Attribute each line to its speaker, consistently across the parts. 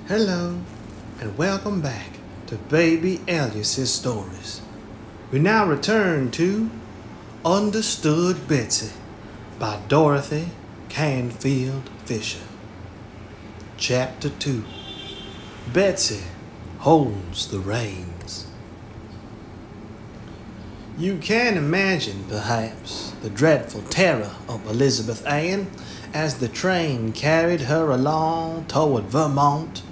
Speaker 1: Hello, and welcome back to Baby Elias's Stories. We now return to Understood Betsy by Dorothy Canfield Fisher. Chapter 2. Betsy holds the reins. You can imagine, perhaps, the dreadful terror of Elizabeth Ann as the train carried her along toward Vermont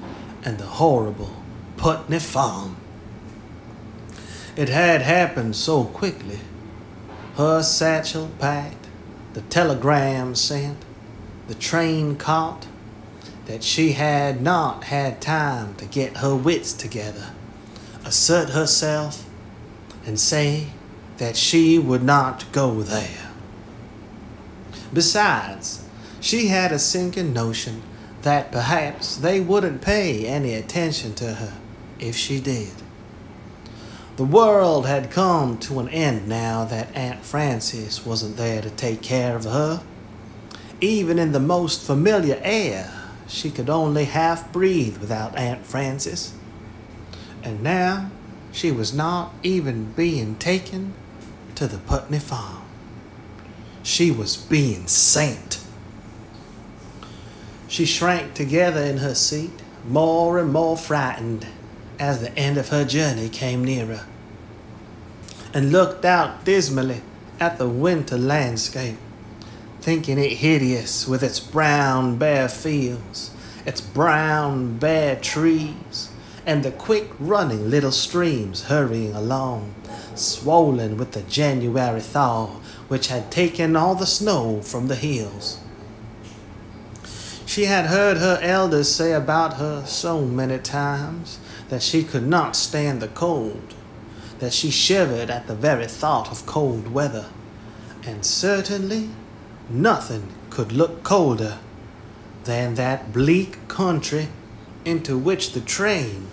Speaker 1: and the horrible Putney farm. It had happened so quickly. Her satchel packed, the telegram sent, the train caught, that she had not had time to get her wits together, assert herself, and say that she would not go there. Besides, she had a sinking notion that perhaps they wouldn't pay any attention to her if she did. The world had come to an end now that Aunt Frances wasn't there to take care of her. Even in the most familiar air, she could only half breathe without Aunt Frances. And now she was not even being taken to the Putney farm. She was being sent. She shrank together in her seat, more and more frightened as the end of her journey came nearer, and looked out dismally at the winter landscape, thinking it hideous with its brown bare fields, its brown bare trees, and the quick running little streams hurrying along, swollen with the January thaw which had taken all the snow from the hills. She had heard her elders say about her so many times that she could not stand the cold, that she shivered at the very thought of cold weather, and certainly nothing could look colder than that bleak country into which the train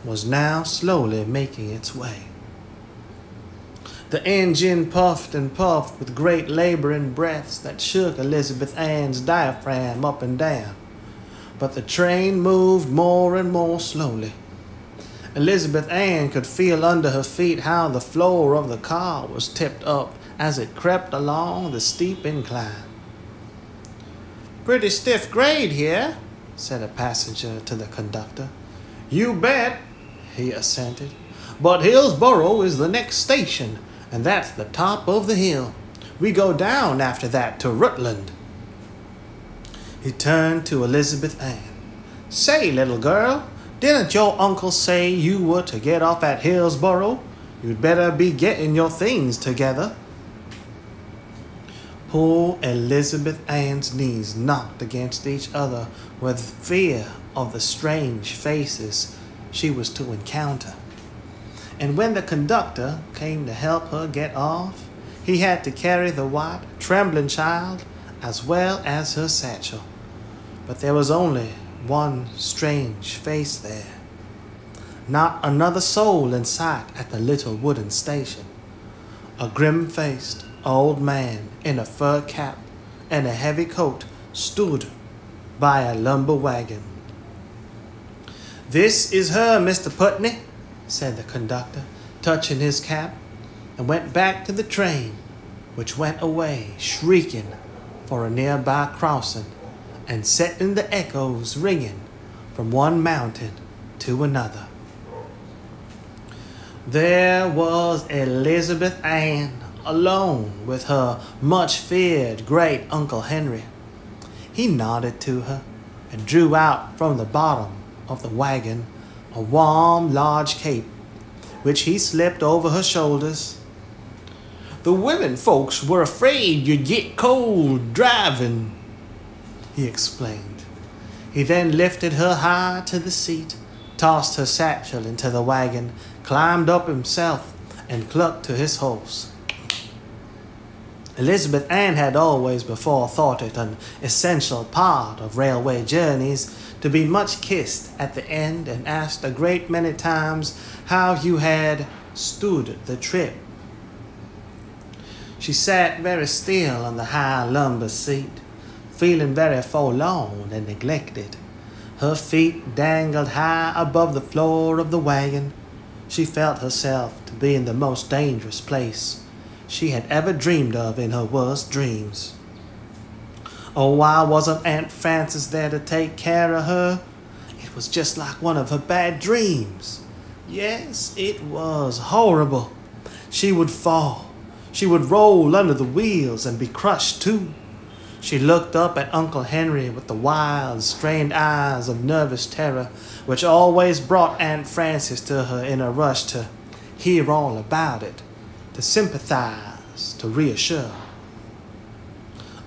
Speaker 1: was now slowly making its way. The engine puffed and puffed with great laboring breaths that shook Elizabeth Ann's diaphragm up and down, but the train moved more and more slowly. Elizabeth Ann could feel under her feet how the floor of the car was tipped up as it crept along the steep incline. "Pretty stiff grade here," said a passenger to the conductor. "You bet," he assented. "But Hillsboro is the next station, and that's the top of the hill. We go down after that to Rutland." He turned to Elizabeth Ann. "Say, little girl, didn't your uncle say you were to get off at Hillsboro? You'd better be getting your things together." Poor Elizabeth Ann's knees knocked against each other with fear of the strange faces she was to encounter. And when the conductor came to help her get off, he had to carry the white, trembling child as well as her satchel. But there was only one strange face there. Not another soul in sight at the little wooden station. A grim-faced old man in a fur cap and a heavy coat stood by a lumber wagon. "This is her, Mr. Putney," said the conductor, touching his cap, and went back to the train, which went away shrieking for a nearby crossing and setting the echoes ringing from one mountain to another. There was Elizabeth Ann alone with her much-feared great-uncle Henry. He nodded to her and drew out from the bottom of the wagon a warm, large cape, which he slipped over her shoulders. "The women folks were afraid you'd get cold driving," he explained. He then lifted her high to the seat, tossed her satchel into the wagon, climbed up himself, and clucked to his horse. Elizabeth Ann had always before thought it an essential part of railway journeys to be much kissed at the end and asked a great many times how you had stood the trip. She sat very still on the high lumber seat, feeling very forlorn and neglected, Her feet dangled high above the floor of the wagon. She felt herself to be in the most dangerous place she had ever dreamed of in her worst dreams. Oh, why wasn't Aunt Frances there to take care of her? It was just like one of her bad dreams. Yes, it was horrible. She would fall. She would roll under the wheels and be crushed too. She looked up at Uncle Henry with the wild, strained eyes of nervous terror, which always brought Aunt Frances to her in a rush to hear all about it, to sympathize, to reassure.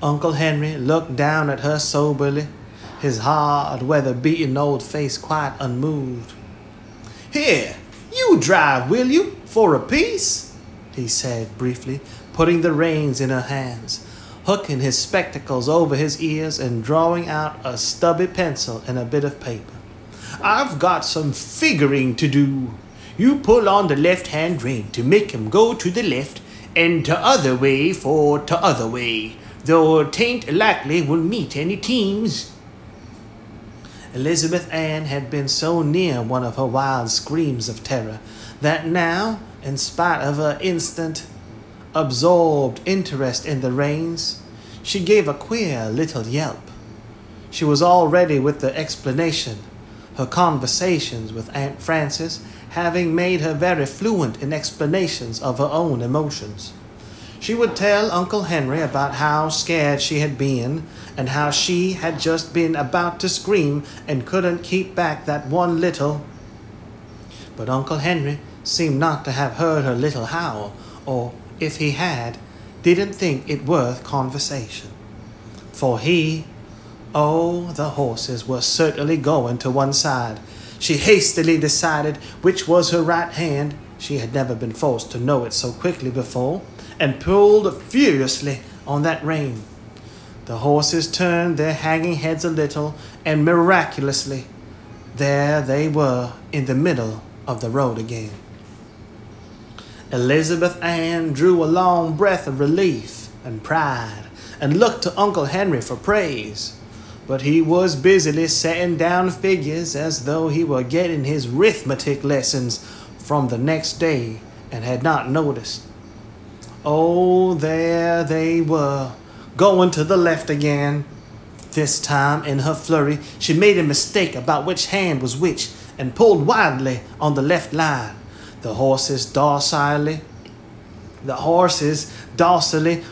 Speaker 1: Uncle Henry looked down at her soberly, his hard, weather-beaten old face quite unmoved. "Here, you drive, will you, for a piece?" he said briefly, putting the reins in her hands, hooking his spectacles over his ears and drawing out a stubby pencil and a bit of paper. "I've got some figuring to do. You pull on the left-hand rein to make him go to the left, and t'other way for t'other way, though 'tain't likely we'll meet any teams." Elizabeth Ann had been so near one of her wild screams of terror that now, in spite of her instant, absorbed interest in the reins, she gave a queer little yelp. She was all ready with the explanation, her conversations with Aunt Frances having made her very fluent in explanations of her own emotions. She would tell Uncle Henry about how scared she had been and how she had just been about to scream and couldn't keep back that one little. But Uncle Henry seemed not to have heard her little howl, or, if he had, didn't think it worth conversation. For the horses were certainly going to one side. She hastily decided which was her right hand, she had never been forced to know it so quickly before, and pulled furiously on that rein. The horses turned their hanging heads a little, and miraculously, there they were in the middle of the road again. Elizabeth Ann drew a long breath of relief and pride, and looked to Uncle Henry for praise. But he was busily setting down figures as though he were getting his arithmetic lessons from the next day and had not noticed. Oh, there they were, going to the left again. This time, in her flurry, she made a mistake about which hand was which and pulled wildly on the left line. The horses docilely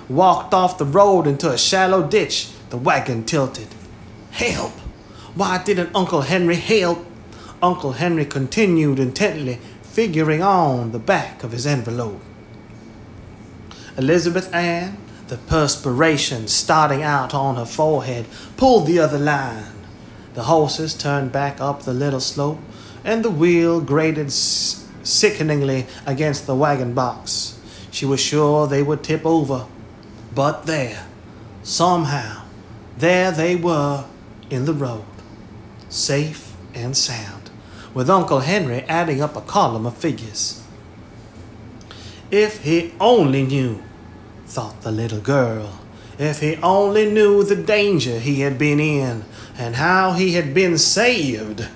Speaker 1: walked off the road into a shallow ditch. The wagon tilted. Help! Why didn't Uncle Henry help? Uncle Henry continued intently, figuring on the back of his envelope. Elizabeth Ann, the perspiration starting out on her forehead, pulled the other line. The horses turned back up the little slope, and the wheel grated sickeningly against the wagon box. She was sure they would tip over. But somehow, there they were in the road, safe and sound, with Uncle Henry adding up a column of figures. If he only knew, thought the little girl, if he only knew the danger he had been in and how he had been saved.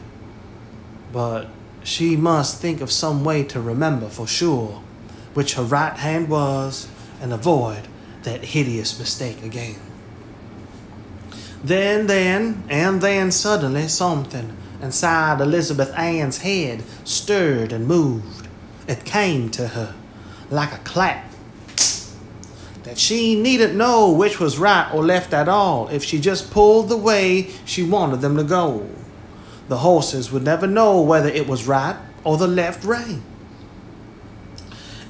Speaker 1: But she must think of some way to remember for sure which her right hand was and avoid that hideous mistake again. Then suddenly something inside Elizabeth Ann's head stirred and moved. It came to her like a clap that she needn't know which was right or left at all if she just pulled the way she wanted them to go. The horses would never know whether it was right or the left rein.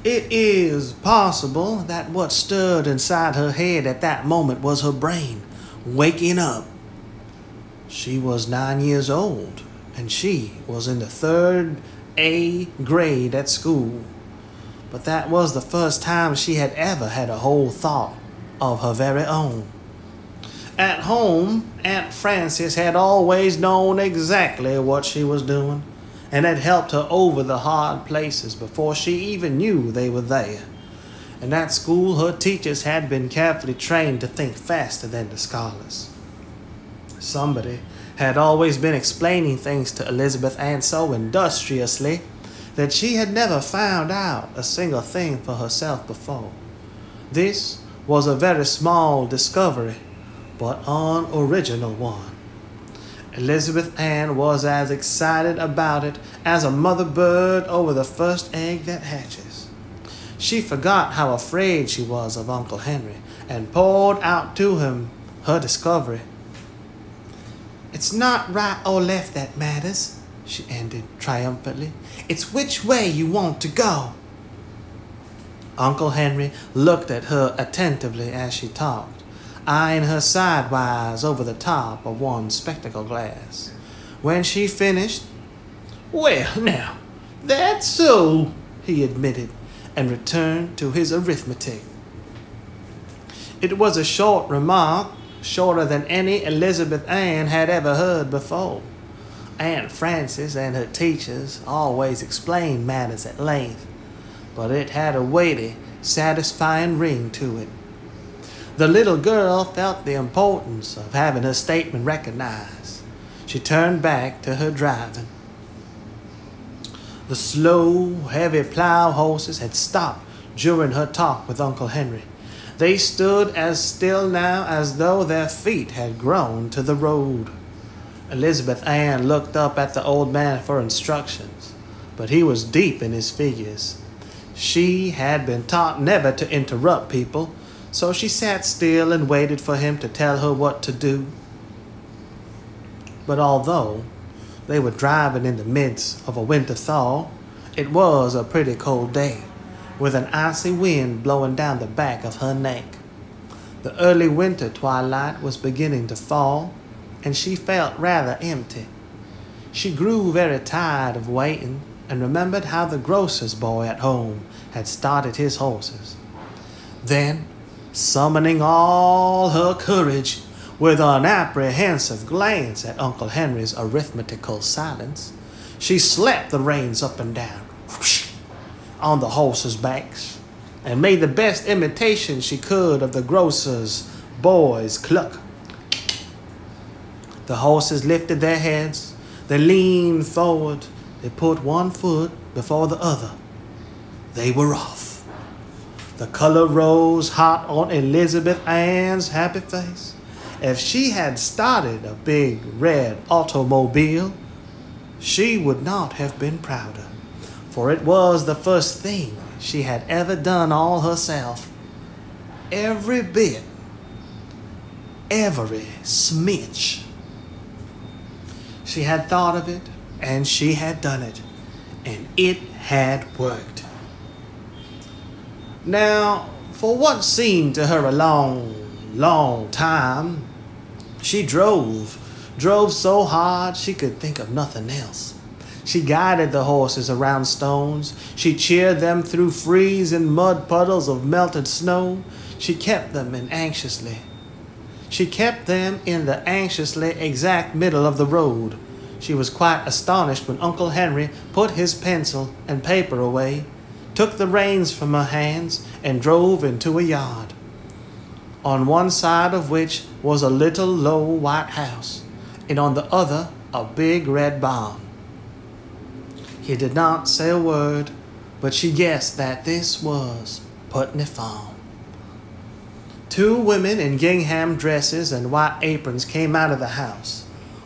Speaker 1: It is possible that what stirred inside her head at that moment was her brain waking up. She was 9 years old, and she was in the 3rd A grade at school. But that was the first time she had ever had a whole thought of her very own. At home, Aunt Frances had always known exactly what she was doing, and had helped her over the hard places before she even knew they were there. And at school, her teachers had been carefully trained to think faster than the scholars. Somebody had always been explaining things to Elizabeth Ann so industriously that she had never found out a single thing for herself before. This was a very small discovery, but an original one. Elizabeth Ann was as excited about it as a mother bird over the first egg that hatches. She forgot how afraid she was of Uncle Henry and poured out to him her discovery. "It's not right or left that matters," she ended triumphantly. "It's which way you want to go." Uncle Henry looked at her attentively as she talked, eyeing her sidewise over the top of one spectacle glass. When she finished, "Well, now, that's so," he admitted, and returned to his arithmetic. It was a short remark, shorter than any Elizabeth Ann had ever heard before. Aunt Frances and her teachers always explained matters at length, but it had a weighty, satisfying ring to it. The little girl felt the importance of having her statement recognized. She turned back to her driving. The slow, heavy plow horses had stopped during her talk with Uncle Henry. They stood as still now as though their feet had grown to the road. Elizabeth Ann looked up at the old man for instructions, but he was deep in his figures. She had been taught never to interrupt people, so she sat still and waited for him to tell her what to do. But although they were driving in the midst of a winter thaw, it was a pretty cold day, with an icy wind blowing down the back of her neck. The early winter twilight was beginning to fall, and she felt rather empty. She grew very tired of waiting and remembered how the grocer's boy at home had started his horses. Then, summoning all her courage, with an apprehensive glance at Uncle Henry's arithmetical silence, she slapped the reins up and down on the horses' backs and made the best imitation she could of the grocer's boy's cluck. The horses lifted their heads, they leaned forward, they put one foot before the other. They were off. The color rose hot on Elizabeth Ann's happy face. If she had started a big red automobile, she would not have been prouder, for it was the first thing she had ever done all herself. Every bit, every smidge. She had thought of it, and she had done it, and it had worked. Now, for what seemed to her a long time, she drove so hard she could think of nothing else. She guided the horses around stones. She cheered them through freezing mud puddles of melted snow. She kept them in the anxiously exact middle of the road. She was quite astonished when Uncle Henry put his pencil and paper away, took the reins from her hands, and drove into a yard, on one side of which was a little low white house, and on the other a big red barn. He did not say a word, but she guessed that this was Putney Farm. Two women in gingham dresses and white aprons came out of the house.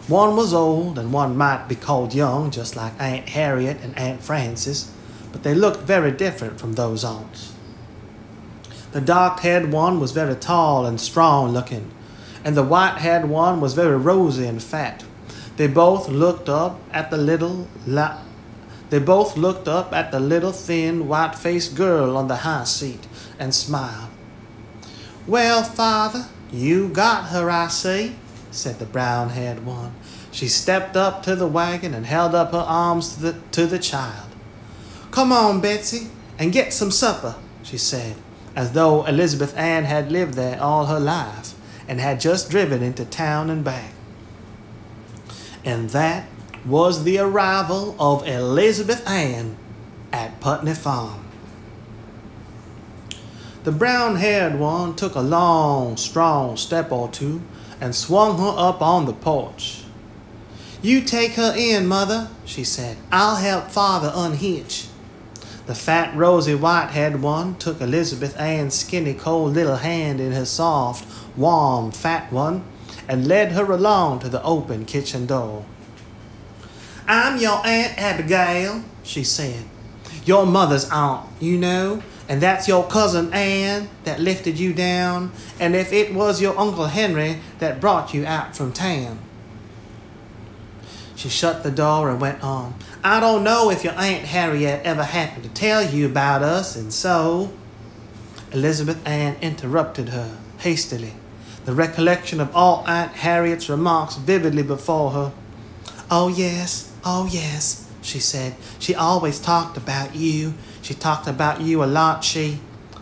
Speaker 1: One was old, and one might be called young, just like Aunt Harriet and Aunt Frances, but they looked very different from those aunts. The dark-haired one was very tall and strong-looking, and the white-haired one was very rosy and fat. They both looked up at the little thin, white-faced girl on the high seat and smiled. "Well, Father, you got her, I see," said the brown-haired one. She stepped up to the wagon and held up her arms to the child. "Come on, Betsy, and get some supper," she said, as though Elizabeth Ann had lived there all her life and had just driven into town and back. And that was the arrival of Elizabeth Ann at Putney Farm. The brown-haired one took a long, strong step or two and swung her up on the porch. "You take her in, Mother," she said. "I'll help Father unhitch." The fat, rosy, white-haired one took Elizabeth Ann's skinny, cold little hand in his soft, warm, fat one and led her along to the open kitchen door. "I'm your Aunt Abigail," she said. "Your mother's aunt, you know, and that's your cousin Anne that lifted you down, and if it was your Uncle Henry that brought you out from town." She shut the door and went on. "I don't know if your Aunt Harriet ever happened to tell you about us, and so—" Elizabeth Ann interrupted her hastily, the recollection of all Aunt Harriet's remarks vividly before her. Oh yes, she said. "She always talked about you. She talked about you a lot, she—"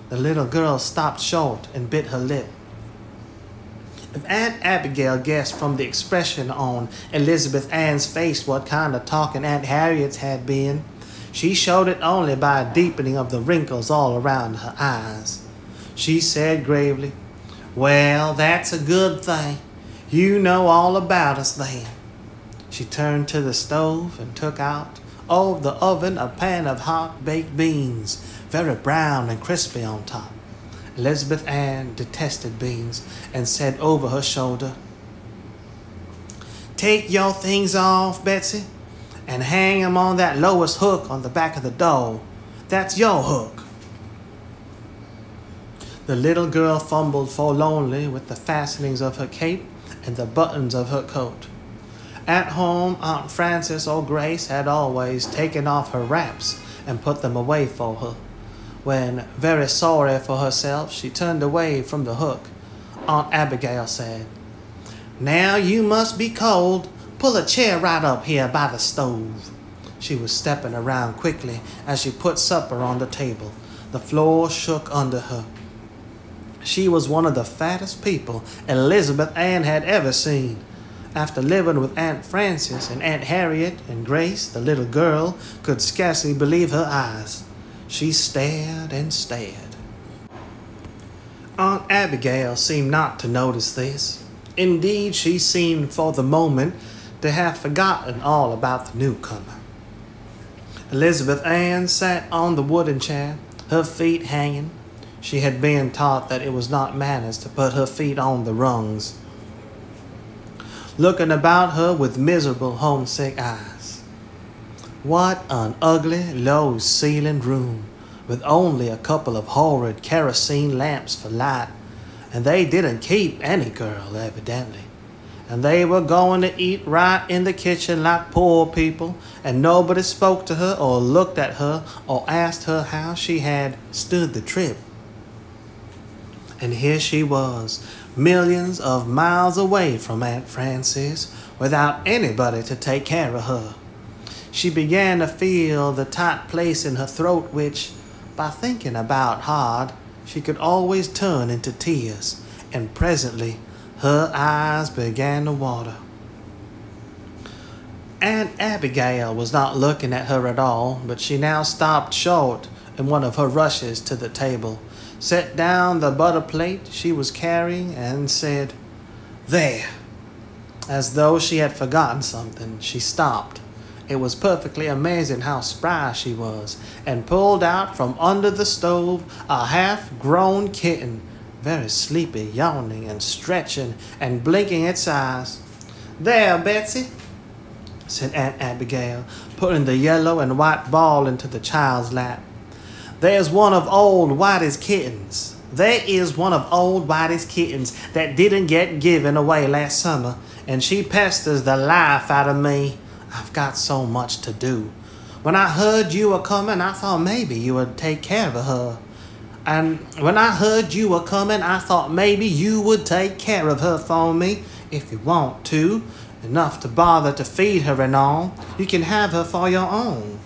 Speaker 1: The little girl stopped short and bit her lip. If Aunt Abigail guessed from the expression on Elizabeth Ann's face what kind of talking Aunt Harriet's had been, she showed it only by a deepening of the wrinkles all around her eyes. She said gravely, "Well, that's a good thing. You know all about us then." She turned to the stove and took out of the oven a pan of hot baked beans, very brown and crispy on top. Elizabeth Ann detested beans and said over her shoulder, "Take your things off, Betsy, and hang 'em on that lowest hook on the back of the door. That's your hook." The little girl fumbled forlornly with the fastenings of her cape and the buttons of her coat. At home, Aunt Frances or Grace had always taken off her wraps and put them away for her. When, very sorry for herself, she turned away from the hook, Aunt Abigail said, "Now you must be cold. Pull a chair right up here by the stove." She was stepping around quickly as she put supper on the table. The floor shook under her. She was one of the fattest people Elizabeth Ann had ever seen. After living with Aunt Frances and Aunt Harriet and Grace, the little girl could scarcely believe her eyes. She stared and stared. Aunt Abigail seemed not to notice this. Indeed, she seemed for the moment to have forgotten all about the newcomer. Elizabeth Ann sat on the wooden chair, her feet hanging. She had been taught that it was not manners to put her feet on the rungs, looking about her with miserable, homesick eyes. What an ugly, low-ceilinged room, with only a couple of horrid kerosene lamps for light, and they didn't keep any girl, evidently. And they were going to eat right in the kitchen like poor people, and nobody spoke to her or looked at her or asked her how she had stood the trip. And here she was, millions of miles away from Aunt Frances, without anybody to take care of her. She began to feel the tight place in her throat which, by thinking about hard, she could always turn into tears, and presently her eyes began to water. Aunt Abigail was not looking at her at all, but she now stopped short in one of her rushes to the table, set down the butter plate she was carrying, and said, "There." As though she had forgotten something, she stopped. It was perfectly amazing how spry she was, and pulled out from under the stove a half-grown kitten, very sleepy, yawning and stretching and blinking its eyes. "There, Betsy," said Aunt Abigail, putting the yellow and white ball into the child's lap. "There's one of old Whitey's kittens. There is one of old Whitey's kittens that didn't get given away last summer, and she pesters the life out of me. I've got so much to do. When I heard you were coming, I thought maybe you would take care of her. And when I heard you were coming, I thought maybe you would take care of her for me, if you want to. Enough to bother to feed her and all. You can have her for your own."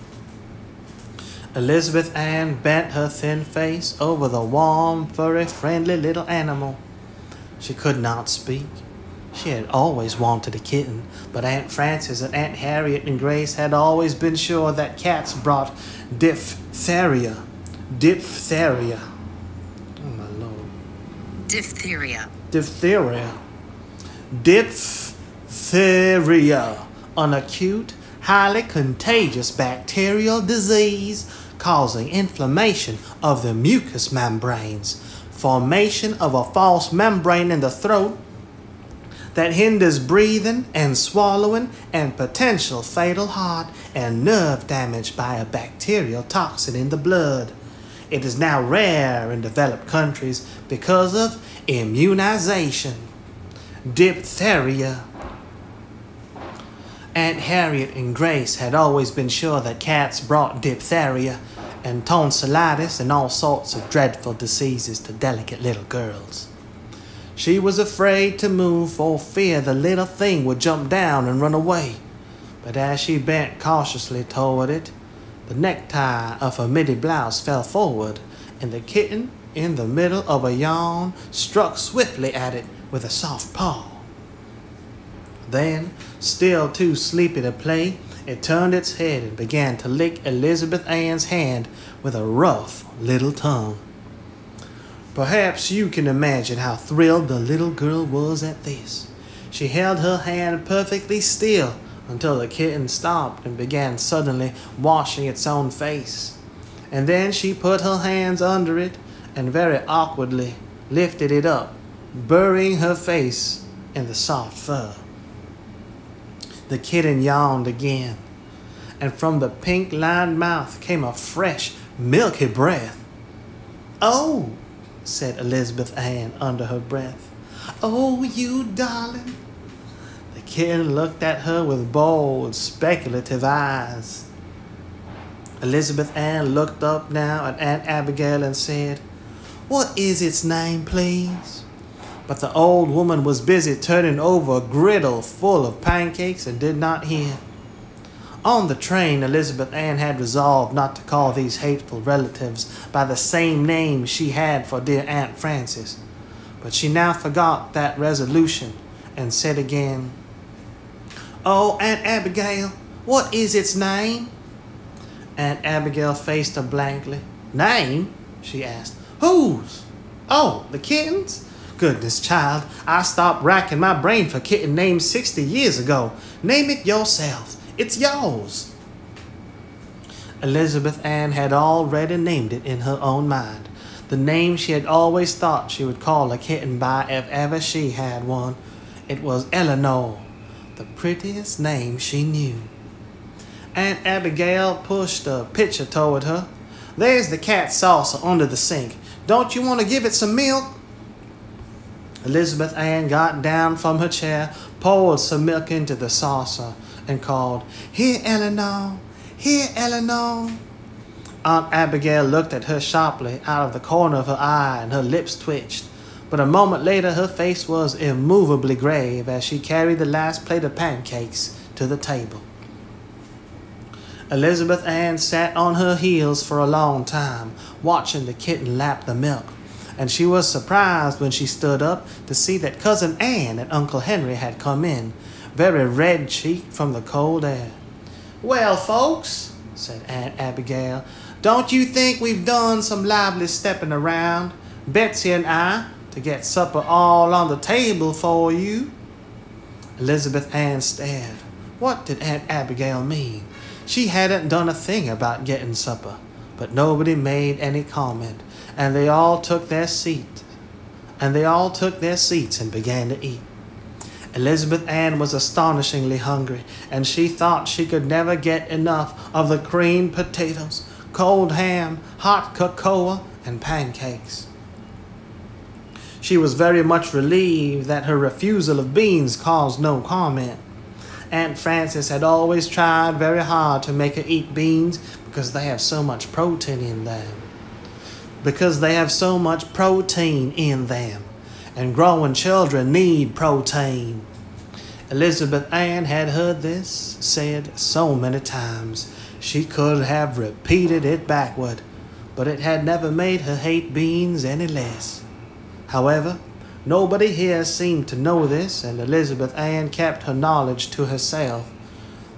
Speaker 1: Elizabeth Ann bent her thin face over the warm, furry, friendly little animal. She could not speak. She had always wanted a kitten, but Aunt Frances and Aunt Harriet and Grace had always been sure that cats brought diphtheria. Diphtheria. Oh, my Lord.
Speaker 2: Diphtheria.
Speaker 1: Diphtheria. Diphtheria. an acute, highly contagious bacterial disease causing inflammation of the mucous membranes, formation of a false membrane in the throat that hinders breathing and swallowing, and potential fatal heart and nerve damage by a bacterial toxin in the blood. It is now rare in developed countries because of immunization. Diphtheria. Aunt Harriet and Grace had always been sure that cats brought diphtheria and tonsillitis and all sorts of dreadful diseases to delicate little girls. She was afraid to move for fear the little thing would jump down and run away. But as she bent cautiously toward it, the necktie of her middy blouse fell forward, and the kitten, in the middle of a yawn, struck swiftly at it with a soft paw. Then, still too sleepy to play, it turned its head and began to lick Elizabeth Ann's hand with a rough little tongue. Perhaps you can imagine how thrilled the little girl was at this. She held her hand perfectly still until the kitten stopped and began suddenly washing its own face. And then she put her hands under it and very awkwardly lifted it up, burying her face in the soft fur. The kitten yawned again, and from the pink-lined mouth came a fresh, milky breath. "Oh," said Elizabeth Ann under her breath. "Oh, you darling." The kitten looked at her with bold, speculative eyes. Elizabeth Ann looked up now at Aunt Abigail and said, "What is its name, please?" But the old woman was busy turning over a griddle full of pancakes and did not hear. On the train, Elizabeth Ann had resolved not to call these hateful relatives by the same name she had for dear Aunt Frances. But she now forgot that resolution and said again, "Oh, Aunt Abigail, what is its name?" Aunt Abigail faced her blankly. "Name?" she asked. "Whose? Oh, the kitten's? Goodness, child, I stopped racking my brain for kitten names 60 years ago. Name it yourself. It's yours." Elizabeth Ann had already named it in her own mind, the name she had always thought she would call a kitten by if ever she had one. It was Eleanor, the prettiest name she knew. Aunt Abigail pushed a pitcher toward her. "There's the cat saucer under the sink. Don't you want to give it some milk?" Elizabeth Ann got down from her chair, poured some milk into the saucer, and called, "Here, Eleanor! Here, Eleanor!" Aunt Abigail looked at her sharply out of the corner of her eye, and her lips twitched. But a moment later her face was immovably grave as she carried the last plate of pancakes to the table. Elizabeth Ann sat on her heels for a long time, watching the kitten lap the milk, and she was surprised when she stood up to see that Cousin Ann and Uncle Henry had come in, very red-cheeked from the cold air. "Well, folks," said Aunt Abigail, "don't you think we've done some lively stepping around, Betsy and I, to get supper all on the table for you?" Elizabeth Ann stared. What did Aunt Abigail mean? She hadn't done a thing about getting supper, but nobody made any comment, and they all took their seats and began to eat. Elizabeth Ann was astonishingly hungry, and she thought she could never get enough of the creamed potatoes, cold ham, hot cocoa, and pancakes. She was very much relieved that her refusal of beans caused no comment. Aunt Frances had always tried very hard to make her eat beans because they have so much protein in them. And growing children need protein. Elizabeth Ann had heard this said so many times she could have repeated it backward, but it had never made her hate beans any less. However, nobody here seemed to know this, and Elizabeth Ann kept her knowledge to herself.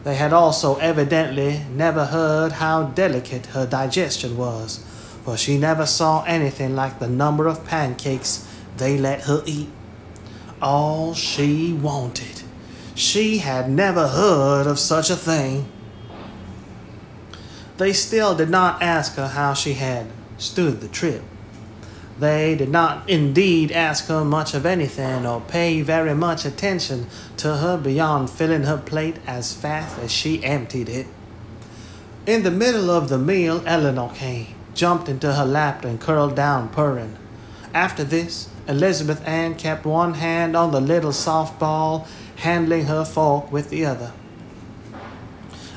Speaker 1: They had also evidently never heard how delicate her digestion was, for she never saw anything like the number of pancakes they let her eat. All she wanted. She had never heard of such a thing. They still did not ask her how she had stood the trip. They did not indeed ask her much of anything or pay very much attention to her beyond filling her plate as fast as she emptied it. In the middle of the meal, Eleanor came, jumped into her lap and curled down purring. After this, Elizabeth Ann kept one hand on the little softball, handling her fork with the other.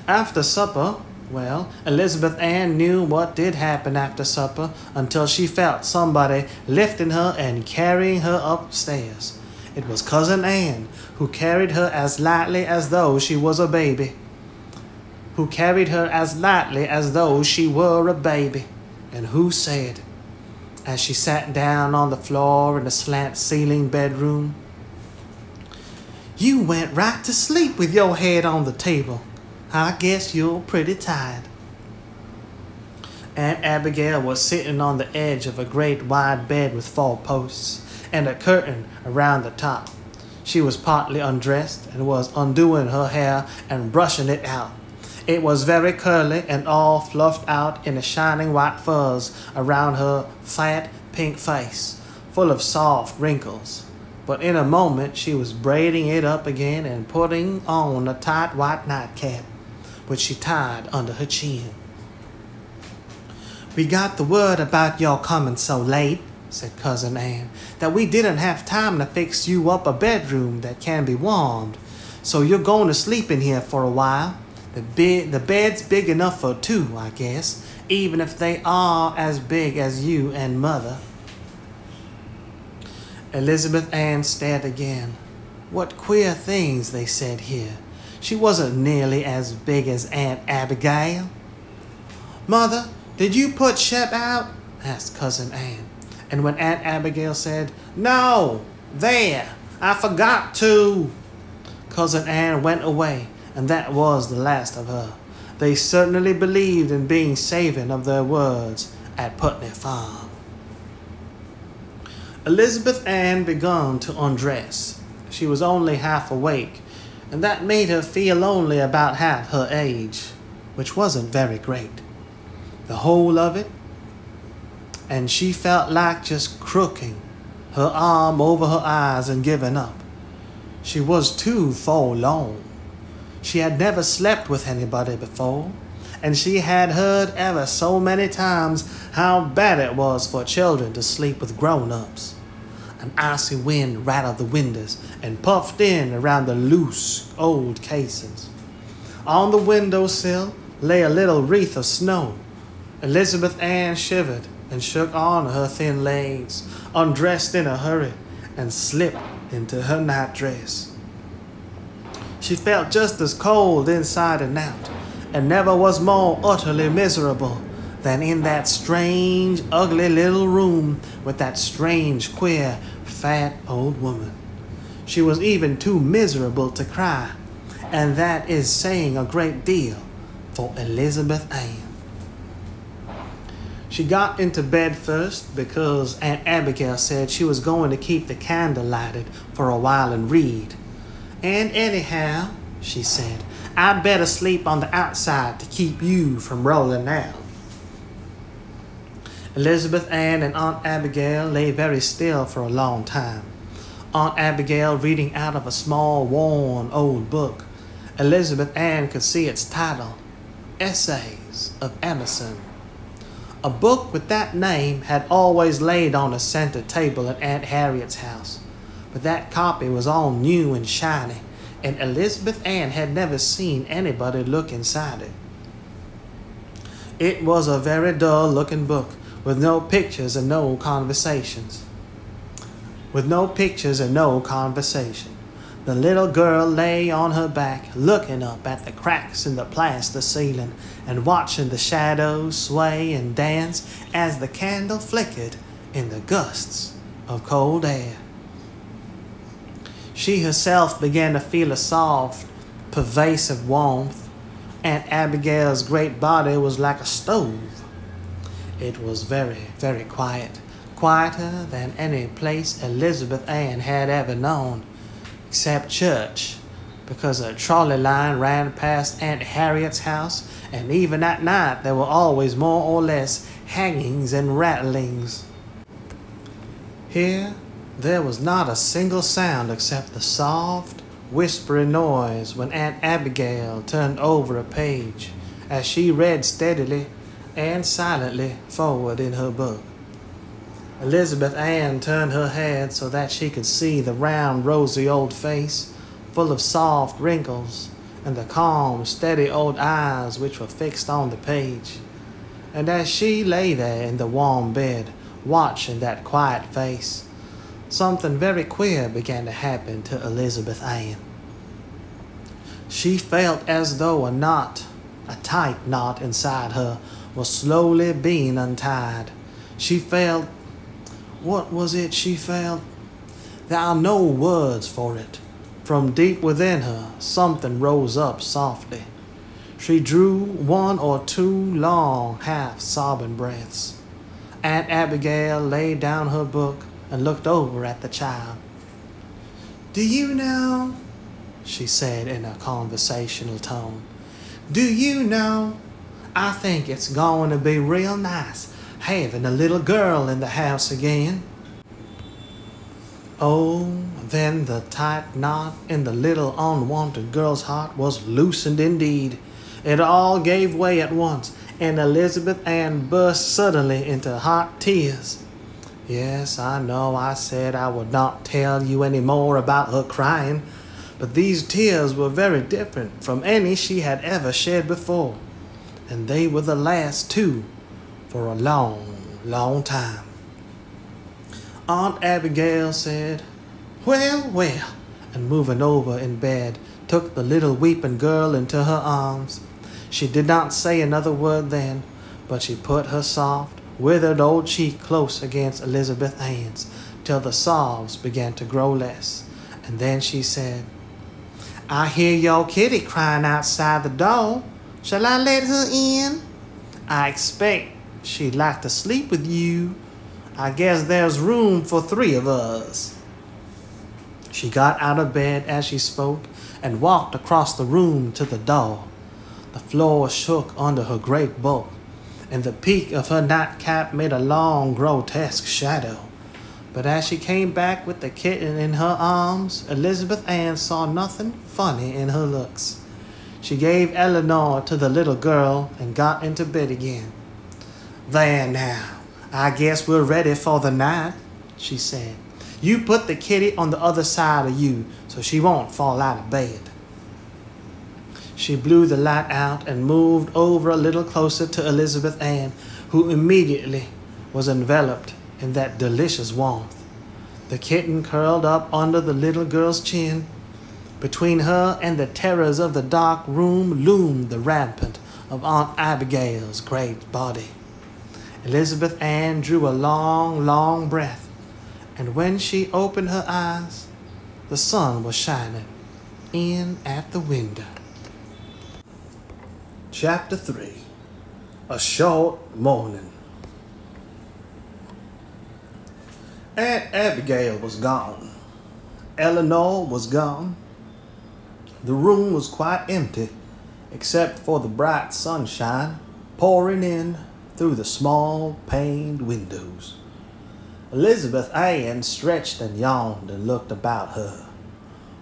Speaker 1: After supper, well, Elizabeth Ann knew what did happen after supper until she felt somebody lifting her and carrying her upstairs. It was Cousin Ann, who carried her as lightly as though she was a baby. And who said, as she sat down on the floor in the slant-ceiling bedroom, "You went right to sleep with your head on the table. I guess you're pretty tired." Aunt Abigail was sitting on the edge of a great wide bed with 4 posts and a curtain around the top. She was partly undressed and was undoing her hair and brushing it out. It was very curly and all fluffed out in a shining white fuzz around her fat pink face, full of soft wrinkles. But in a moment she was braiding it up again and putting on a tight white nightcap, which she tied under her chin. "We got the word about your coming so late," said Cousin Ann, "that we didn't have time to fix you up a bedroom that can be warmed. So you're going to sleep in here for a while. The bed's big enough for 2, I guess, even if they are as big as you and Mother." Elizabeth Ann stared again. What queer things they said here. She wasn't nearly as big as Aunt Abigail. "Mother, did you put Shep out?" asked Cousin Ann. And when Aunt Abigail said, "No, there, I forgot to," Cousin Ann went away, and that was the last of her. They certainly believed in being saving of their words at Putney Farm. Elizabeth Ann began to undress. She was only half awake, and that made her feel only about half her age, which wasn't very great. The whole of it, and she felt like just crooking her arm over her eyes and giving up. She was too forlorn. She had never slept with anybody before, and she had heard ever so many times how bad it was for children to sleep with grown-ups. An icy wind rattled the windows and puffed in around the loose old casings. On the windowsill lay a little wreath of snow. Elizabeth Ann shivered and shook on her thin legs, undressed in a hurry, and slipped into her nightdress. She felt just as cold inside and out, and never was more utterly miserable than in that strange, ugly little room with that strange, queer, fat old woman. She was even too miserable to cry, and that is saying a great deal for Elizabeth Ann. She got into bed first because Aunt Abigail said she was going to keep the candle lighted for a while and read. "And anyhow," she said, "I'd better sleep on the outside to keep you from rolling out." Elizabeth Ann and Aunt Abigail lay very still for a long time. Aunt Abigail reading out of a small, worn, old book. Elizabeth Ann could see its title, Essays of Emerson. A book with that name had always laid on a center table at Aunt Harriet's house, but that copy was all new and shiny, and Elizabeth Ann had never seen anybody look inside it. It was a very dull-looking book, with no pictures and no conversations. The little girl lay on her back, looking up at the cracks in the plaster ceiling and watching the shadows sway and dance as the candle flickered in the gusts of cold air. She herself began to feel a soft, pervasive warmth. Aunt Abigail's great body was like a stove. It was very, very quiet, quieter than any place Elizabeth Ann had ever known, except church, because a trolley line ran past Aunt Harriet's house, and even at night there were always more or less hangings and rattlings. Here, there was not a single sound except the soft, whispering noise when Aunt Abigail turned over a page as she read steadily and silently forward in her book. Elizabeth Ann turned her head so that she could see the round, rosy old face, full of soft wrinkles, and the calm, steady old eyes which were fixed on the page. And as she lay there in the warm bed, watching that quiet face, something very queer began to happen to Elizabeth Ann. She felt as though a tight knot inside her, was slowly being untied. She felt, what was it she felt? There are no words for it. From deep within her, something rose up softly. She drew one or two long, half-sobbing breaths. Aunt Abigail laid down her book and looked over at the child. "Do you know," she said in a conversational tone, "do you know, I think it's going to be real nice having a little girl in the house again." Oh, then the tight knot in the little unwanted girl's heart was loosened indeed. It all gave way at once, and Elizabeth Ann burst suddenly into hot tears. Yes, I know I said I would not tell you any more about her crying, but these tears were very different from any she had ever shed before, and they were the last too, for a long, long time. Aunt Abigail said, "Well, well," and moving over in bed, took the little weeping girl into her arms. She did not say another word then, but she put her soft, withered old cheek close against Elizabeth Ann's, till the sobs began to grow less, and then she said, "I hear your kitty crying outside the door. Shall I let her in? I expect she'd like to sleep with you. I guess there's room for 3 of us." She got out of bed as she spoke and walked across the room to the door. The floor shook under her great bulk, and the peak of her nightcap made a long, grotesque shadow. But as she came back with the kitten in her arms, Elizabeth Ann saw nothing funny in her looks. She gave Eleanor to the little girl and got into bed again. "There now, I guess we're ready for the night," she said. "You put the kitty on the other side of you so she won't fall out of bed." She blew the light out and moved over a little closer to Elizabeth Ann, who immediately was enveloped in that delicious warmth. The kitten curled up under the little girl's chin. Between her and the terrors of the dark room loomed the rampant of Aunt Abigail's great body. Elizabeth Ann drew a long, long breath, and when she opened her eyes, the sun was shining in at the window. Chapter 3. A Short Morning. Aunt Abigail was gone. Eleanor was gone. The room was quite empty, except for the bright sunshine pouring in through the small paned windows. Elizabeth Ann stretched and yawned and looked about her.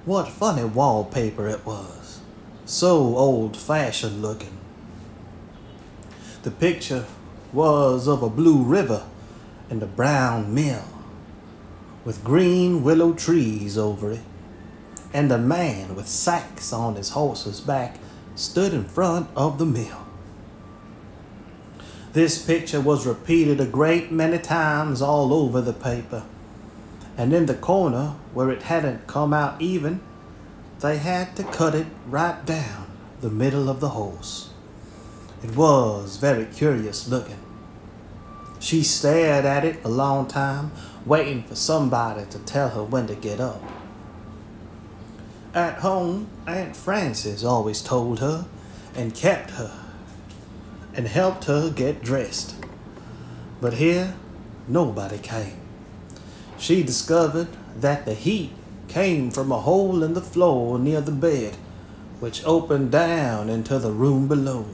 Speaker 1: What funny wallpaper it was, so old-fashioned looking. The picture was of a blue river and a brown mill, with green willow trees over it, and a man with sacks on his horse's back stood in front of the mill. This picture was repeated a great many times all over the paper, and in the corner where it hadn't come out even, they had to cut it right down the middle of the horse. It was very curious looking. She stared at it a long time, waiting for somebody to tell her when to get up. At home, Aunt Frances always told her and kept her and helped her get dressed. But here, nobody came. She discovered that the heat came from a hole in the floor near the bed, which opened down into the room below.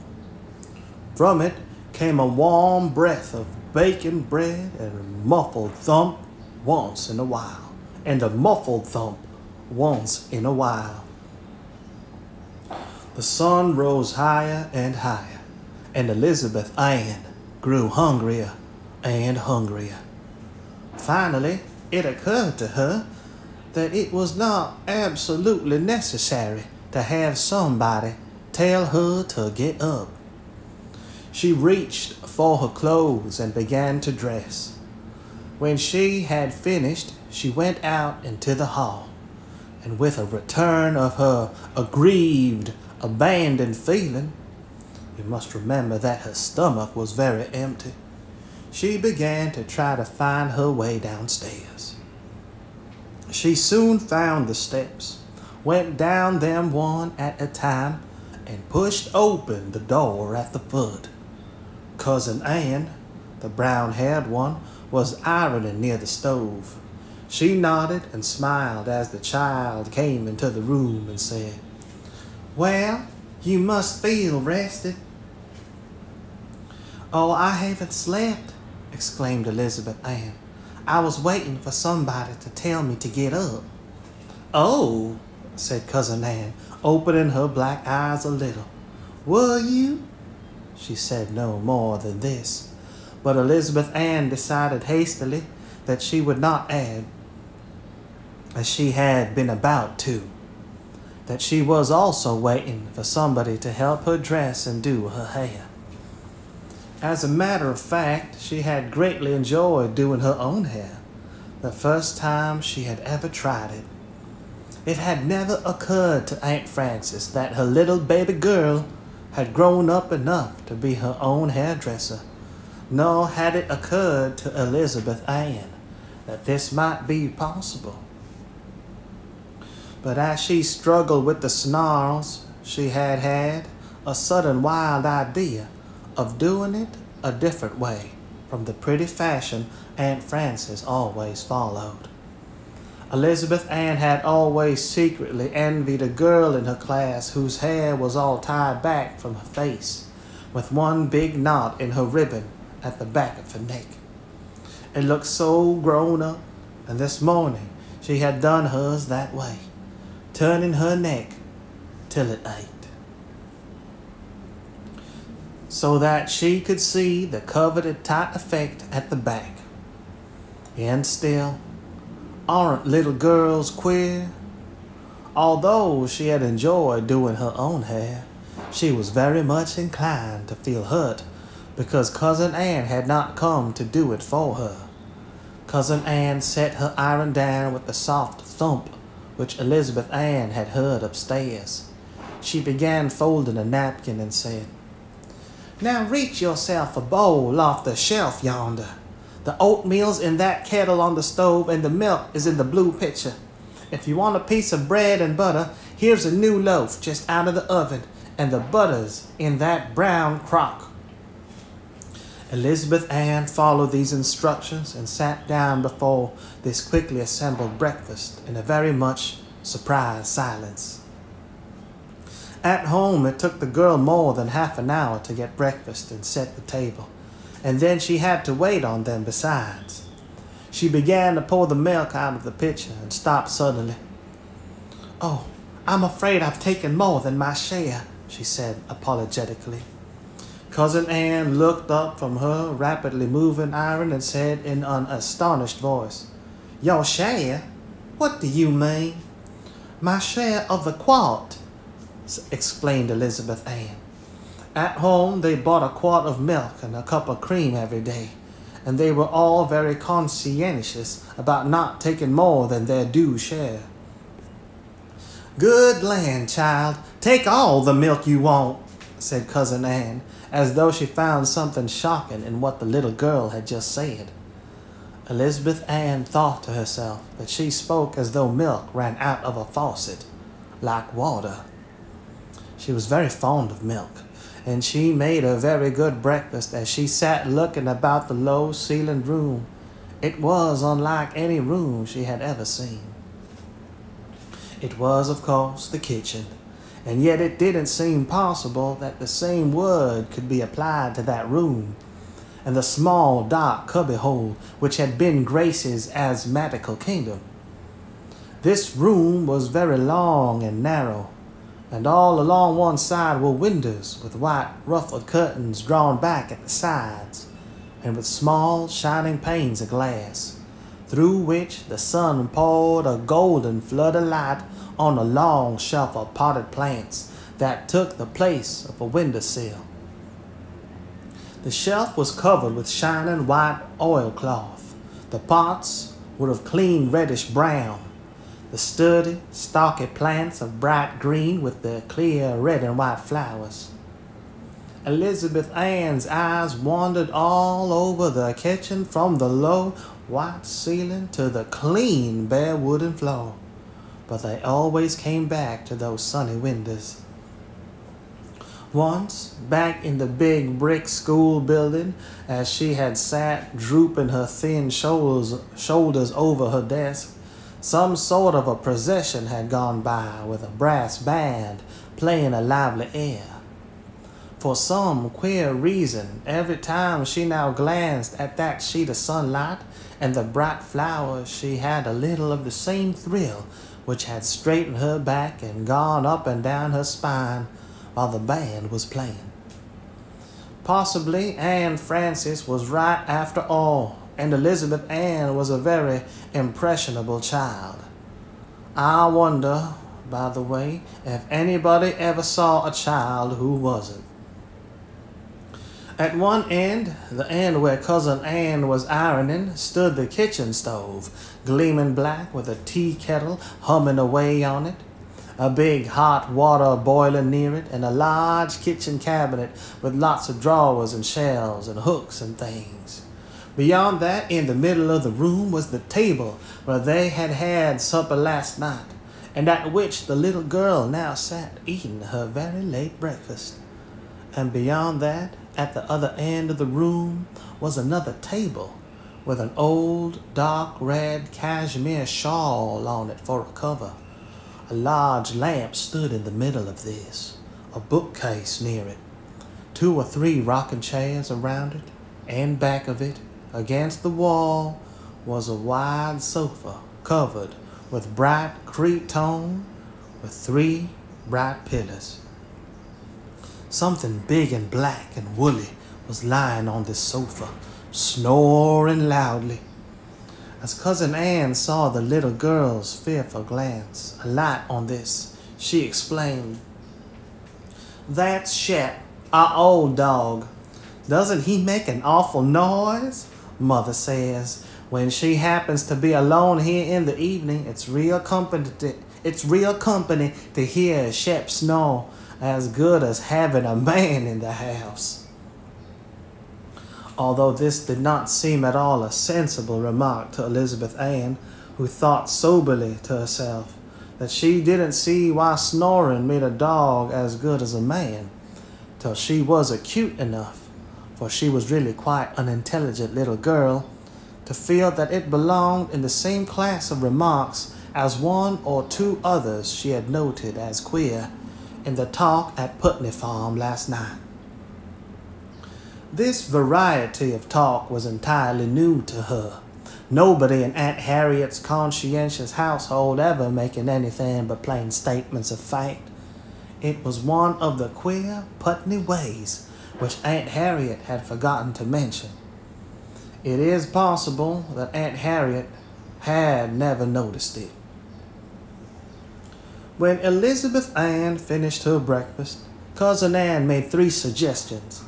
Speaker 1: From it came a warm breath of baking bread and a muffled thump once in a while, and a muffled thump once in a while. The sun rose higher and higher, and Elizabeth Ann grew hungrier and hungrier. Finally, it occurred to her that it was not absolutely necessary to have somebody tell her to get up. She reached for her clothes and began to dress. When she had finished, she went out into the hall, and with a return of her aggrieved, abandoned feeling, you must remember that her stomach was very empty, she began to try to find her way downstairs. She soon found the steps, went down them one at a time, and pushed open the door at the foot. Cousin Ann, the brown-haired one, was ironing near the stove. She nodded and smiled as the child came into the room and said, "Well, you must feel rested." "Oh, I haven't slept," exclaimed Elizabeth Ann. "I was waiting for somebody to tell me to get up." "Oh," said Cousin Ann, opening her black eyes a little. "Were you?" She said no more than this, but Elizabeth Ann decided hastily that she would not add, as she had been about to, that she was also waiting for somebody to help her dress and do her hair. As a matter of fact, she had greatly enjoyed doing her own hair, the first time she had ever tried it. It had never occurred to Aunt Frances that her little baby girl had grown up enough to be her own hairdresser, nor had it occurred to Elizabeth Ann that this might be possible. But as she struggled with the snarls, she had a sudden wild idea of doing it a different way from the pretty fashion Aunt Frances always followed. Elizabeth Ann had always secretly envied a girl in her class whose hair was all tied back from her face, with one big knot in her ribbon at the back of her neck. It looked so grown up, and this morning she had done hers that way, turning her neck till it ached, so that she could see the coveted tight effect at the back. And still, aren't little girls queer? Although she had enjoyed doing her own hair, she was very much inclined to feel hurt because Cousin Ann had not come to do it for her. Cousin Ann set her iron down with the soft thump which Elizabeth Ann had heard upstairs. She began folding a napkin and said, "Now reach yourself a bowl off the shelf yonder. The oatmeal's in that kettle on the stove and the milk is in the blue pitcher. If you want a piece of bread and butter, here's a new loaf just out of the oven, and the butter's in that brown crock." Elizabeth Ann followed these instructions and sat down before this quickly assembled breakfast in a very much surprised silence. At home, it took the girl more than half an hour to get breakfast and set the table, and then she had to wait on them besides. She began to pour the milk out of the pitcher and stopped suddenly. "Oh, I'm afraid I've taken more than my share," she said apologetically. Cousin Ann looked up from her rapidly moving iron and said in an astonished voice, "Your share? What do you mean?" "My share of the quart," explained Elizabeth Ann. At home, they bought a quart of milk and a cup of cream every day, and they were all very conscientious about not taking more than their due share. "Good land, child, take all the milk you want," said Cousin Ann, as though she found something shocking in what the little girl had just said. Elizabeth Ann thought to herself that she spoke as though milk ran out of a faucet, like water. She was very fond of milk, and she made a very good breakfast as she sat looking about the low-ceilinged room. It was unlike any room she had ever seen. It was, of course, the kitchen, and yet it didn't seem possible that the same word could be applied to that room, and the small, dark cubbyhole which had been Grace's asthmatical kingdom. This room was very long and narrow, and all along one side were windows with white ruffled curtains drawn back at the sides, and with small shining panes of glass, through which the sun poured a golden flood of light on a long shelf of potted plants that took the place of a windowsill. The shelf was covered with shining white oilcloth. The pots were of clean reddish brown, the sturdy, stocky plants of bright green with their clear red and white flowers. Elizabeth Ann's eyes wandered all over the kitchen, from the low white ceiling to the clean bare wooden floor, but they always came back to those sunny windows. Once, back in the big brick school building, as she had sat drooping her thin shoulders over her desk, some sort of a procession had gone by with a brass band playing a lively air. For some queer reason, every time she now glanced at that sheet of sunlight and the bright flowers, she had a little of the same thrill which had straightened her back and gone up and down her spine while the band was playing. Possibly Anne Francis was right after all, and Elizabeth Ann was a very impressionable child. I wonder, by the way, if anybody ever saw a child who wasn't. At one end, the end where Cousin Ann was ironing, stood the kitchen stove, gleaming black with a tea kettle humming away on it, a big hot water boiler near it, and a large kitchen cabinet with lots of drawers and shelves and hooks and things. Beyond that, in the middle of the room, was the table where they had had supper last night, and at which the little girl now sat eating her very late breakfast. And beyond that, at the other end of the room, was another table with an old dark red cashmere shawl on it for a cover. A large lamp stood in the middle of this, a bookcase near it, 2 or 3 rocking chairs around it, and back of it, against the wall, was a wide sofa covered with bright cretonne with 3 bright pillows. Something big and black and woolly was lying on this sofa, snoring loudly. As Cousin Ann saw the little girl's fearful glance alight on this, she exclaimed, "That's Shep, our old dog. Doesn't he make an awful noise? Mother says, when she happens to be alone here in the evening, it's real company to hear Shep snore, as good as having a man in the house." Although this did not seem at all a sensible remark to Elizabeth Ann, who thought soberly to herself that she didn't see why snoring made a dog as good as a man, till she was acute enough, for she was really quite an intelligent little girl, to feel that it belonged in the same class of remarks as 1 or 2 others she had noted as queer in the talk at Putney Farm last night. This variety of talk was entirely new to her, nobody in Aunt Harriet's conscientious household ever making anything but plain statements of fact. It was one of the queer Putney ways which Aunt Harriet had forgotten to mention. It is possible that Aunt Harriet had never noticed it. When Elizabeth Ann finished her breakfast, Cousin Ann made 3 suggestions,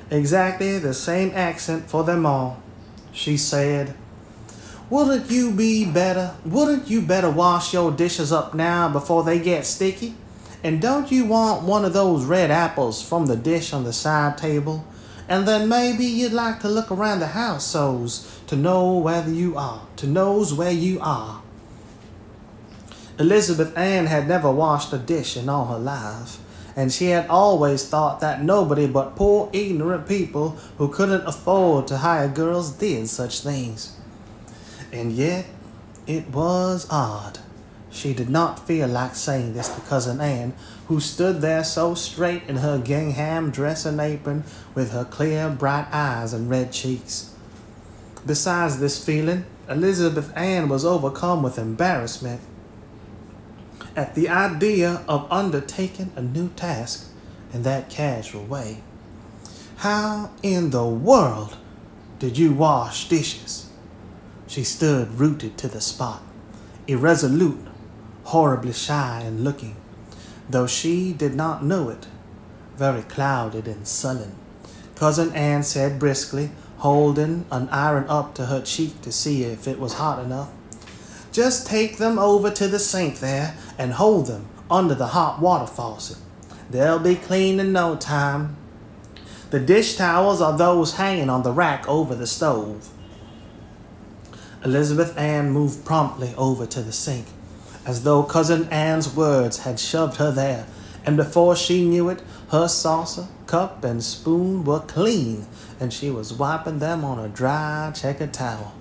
Speaker 1: exactly the same accent for them all. She said, Wouldn't you better wash your dishes up now before they get sticky? And don't you want one of those red apples from the dish on the side table? And then maybe you'd like to look around the house so's to know where you are. Elizabeth Ann had never washed a dish in all her life, and she had always thought that nobody but poor ignorant people who couldn't afford to hire girls did such things. And yet, it was odd She did not feel like saying this to Cousin Anne, who stood there so straight in her gingham dress and apron with her clear, bright eyes and red cheeks. Besides this feeling, Elizabeth Ann was overcome with embarrassment at the idea of undertaking a new task in that casual way. How in the world did you wash dishes? She stood rooted to the spot, irresolute, horribly shy and looking, though she did not know it, very clouded and sullen. Cousin Anne said briskly, holding an iron up to her cheek to see if it was hot enough, "Just take them over to the sink there and hold them under the hot water faucet. They'll be clean in no time. The dish towels are those hanging on the rack over the stove." Elizabeth Ann moved promptly over to the sink, as though Cousin Anne's words had shoved her there, and before she knew it, her saucer, cup, and spoon were clean, and she was wiping them on a dry checkered towel.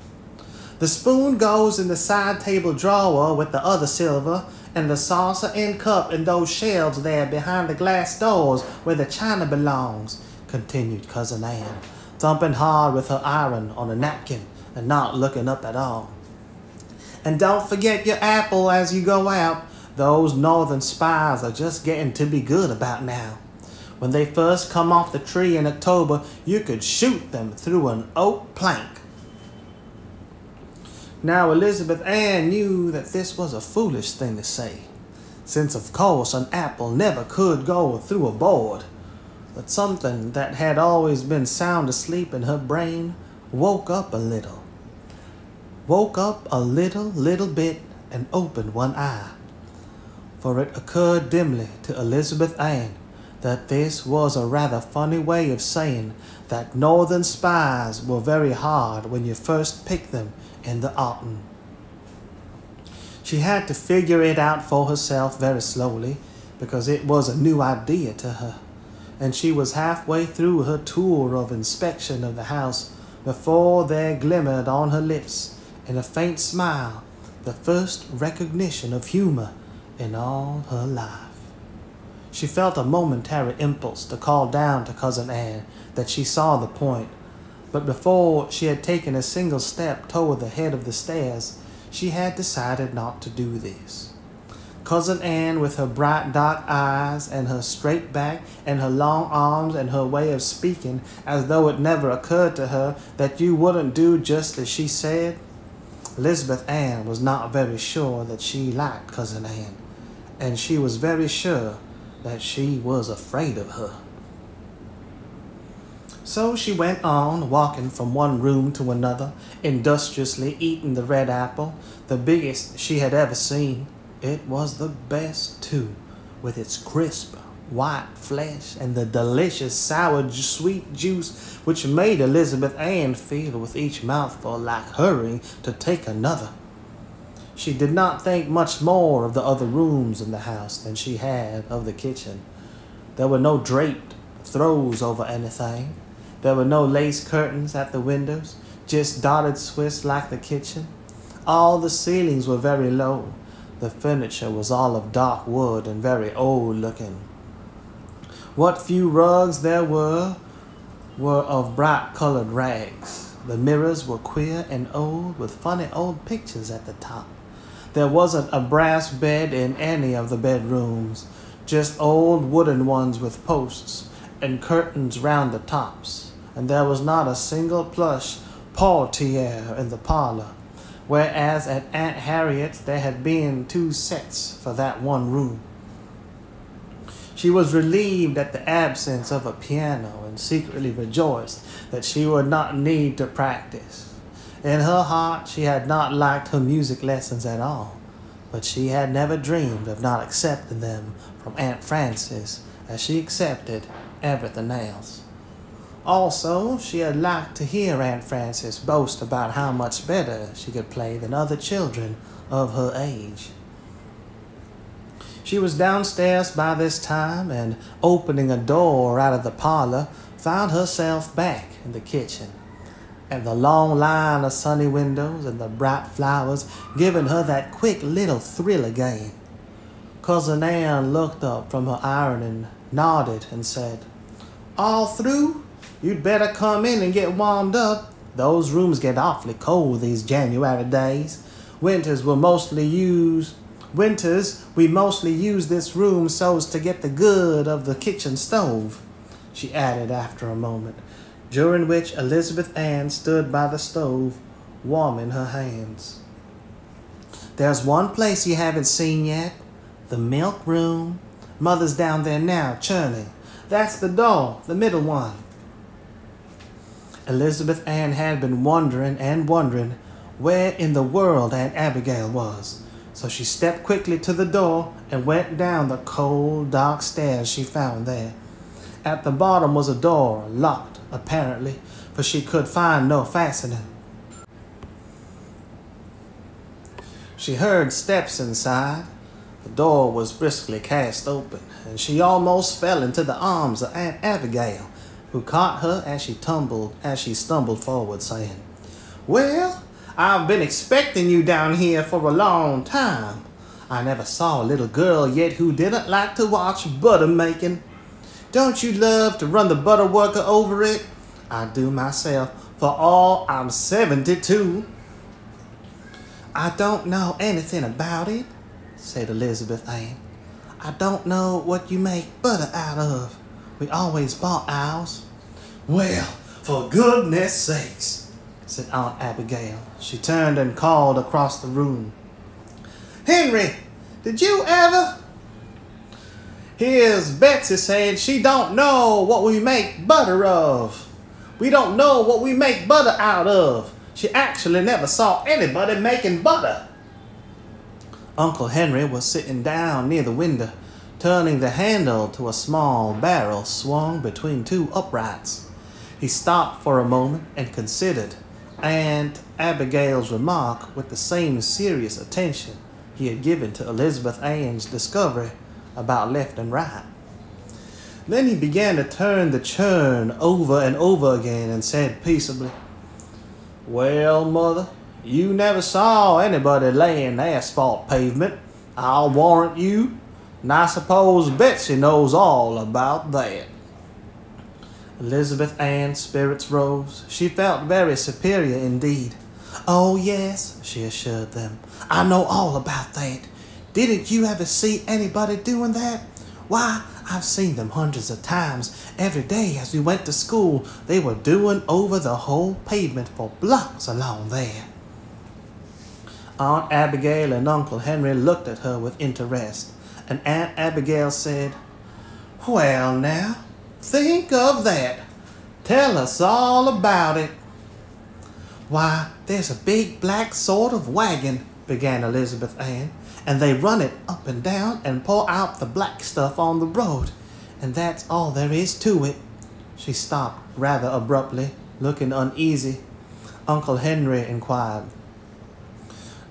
Speaker 1: "The spoon goes in the side table drawer with the other silver, and the saucer and cup in those shelves there behind the glass doors where the china belongs," continued Cousin Anne, thumping hard with her iron on a napkin and not looking up at all. "And don't forget your apple as you go out. Those northern spies are just getting to be good about now. When they first come off the tree in October, you could shoot them through an oak plank." Now Elizabeth Ann knew that this was a foolish thing to say, since of course an apple never could go through a board, but something that had always been sound asleep in her brain woke up a little bit and opened one eye, for it occurred dimly to Elizabeth Ann that this was a rather funny way of saying that northern spies were very hard when you first picked them in the autumn. She had to figure it out for herself very slowly, because it was a new idea to her, and she was halfway through her tour of inspection of the house before there glimmered on her lips, in a faint smile, the first recognition of humor in all her life. She felt a momentary impulse to call down to Cousin Anne that she saw the point, but before she had taken a single step toward the head of the stairs, she had decided not to do this. Cousin Anne, with her bright dark eyes and her straight back and her long arms and her way of speaking as though it never occurred to her that you wouldn't do just as she said, Elizabeth Ann was not very sure that she liked Cousin Anne, and she was very sure that she was afraid of her. So she went on, walking from one room to another, industriously eating the red apple, the biggest she had ever seen. It was the best, too, with its crisp, white flesh and the delicious sour sweet juice which made Elizabeth Ann feel with each mouthful like hurrying to take another. She did not think much more of the other rooms in the house than she had of the kitchen. There were no draped throws over anything. There were no lace curtains at the windows, just dotted Swiss like the kitchen. All the ceilings were very low. The furniture was all of dark wood and very old looking. What few rugs there were of bright colored rags. The mirrors were queer and old, with funny old pictures at the top. There wasn't a brass bed in any of the bedrooms, just old wooden ones with posts and curtains round the tops. And there was not a single plush portiere in the parlor, whereas at Aunt Harriet's there had been 2 sets for that one room. She was relieved at the absence of a piano and secretly rejoiced that she would not need to practice. In her heart, she had not liked her music lessons at all, but she had never dreamed of not accepting them from Aunt Frances as she accepted everything else. Also, she had liked to hear Aunt Frances boast about how much better she could play than other children of her age. She was downstairs by this time, and opening a door out of the parlor, found herself back in the kitchen. and the long line of sunny windows and the bright flowers giving her that quick little thrill again. Cousin Ann looked up from her ironing, nodded, and said, "All through? You'd better come in and get warmed up. Those rooms get awfully cold these January days. Winters we mostly use this room so's to get the good of the kitchen stove," she added after a moment, during which Elizabeth Ann stood by the stove, warming her hands. "There's one place you haven't seen yet, the milk room. Mother's down there now, churning. That's the door, the middle one." Elizabeth Ann had been wondering where in the world Aunt Abigail was, so she stepped quickly to the door and went down the cold, dark stairs she found there. At the bottom was a door, locked, apparently, for she could find no fastening. She heard steps inside. The door was briskly cast open, and she almost fell into the arms of Aunt Abigail, who caught her as she stumbled forward, saying, "Well, I've been expecting you down here for a long time. I never saw a little girl yet who didn't like to watch butter making. Don't you love to run the butter worker over it? I do myself, for all I'm 72. "I don't know anything about it," said Elizabeth Ann. "I don't know what you make butter out of. We always bought ours." "Well, for goodness sakes," said Aunt Abigail. She turned and called across the room, "Henry, did you ever? Here's Betsy saying she don't know what we make butter of. We don't know what we make butter out of. She actually never saw anybody making butter." Uncle Henry was sitting down near the window, turning the handle to a small barrel swung between two uprights. He stopped for a moment and considered Aunt Abigail's remark with the same serious attention he had given to Elizabeth Ann's discovery about left and right. Then he began to turn the churn over and over again and said peaceably, "Well, Mother, you never saw anybody laying asphalt pavement, I'll warrant you, and I suppose Betsy knows all about that." Elizabeth Ann's spirits rose. She felt very superior indeed. "Oh, yes," she assured them. "I know all about that. Didn't you ever see anybody doing that? Why, I've seen them hundreds of times. Every day as we went to school, they were doing over the whole pavement for blocks along there." Aunt Abigail and Uncle Henry looked at her with interest, and Aunt Abigail said, "Well now, think of that. Tell us all about it." "Why, there's a big black sort of wagon," began Elizabeth Ann, "and they run it up and down and pour out the black stuff on the road, and that's all there is to it." She stopped rather abruptly, looking uneasy. Uncle Henry inquired,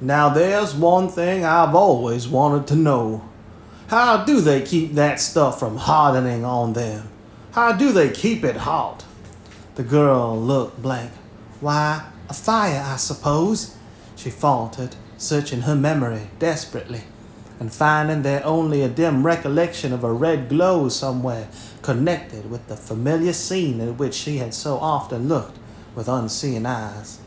Speaker 1: "Now there's one thing I've always wanted to know. How do they keep that stuff from hardening on them? How do they keep it hot?" The girl looked blank. "Why, a fire, I suppose," she faltered, searching her memory desperately, and finding there only a dim recollection of a red glow somewhere connected with the familiar scene at which she had so often looked with unseeing eyes.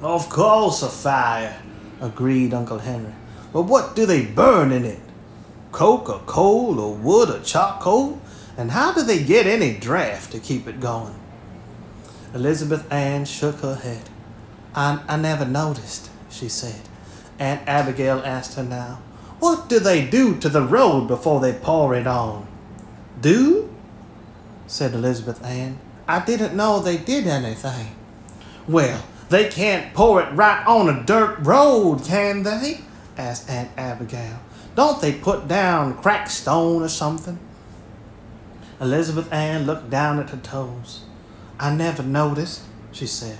Speaker 1: "Of course a fire," agreed Uncle Henry. "But what do they burn in it? Coke or coal or wood or charcoal? And how do they get any draft to keep it going?" Elizabeth Ann shook her head. I never noticed," she said. Aunt Abigail asked her now, "What do they do to the road before they pour it on?" "Do?" said Elizabeth Ann. "I didn't know they did anything." "Well, they can't pour it right on a dirt road, can they?" asked Aunt Abigail. "Don't they put down cracked stone or something?" Elizabeth Ann looked down at her toes. "I never noticed," she said.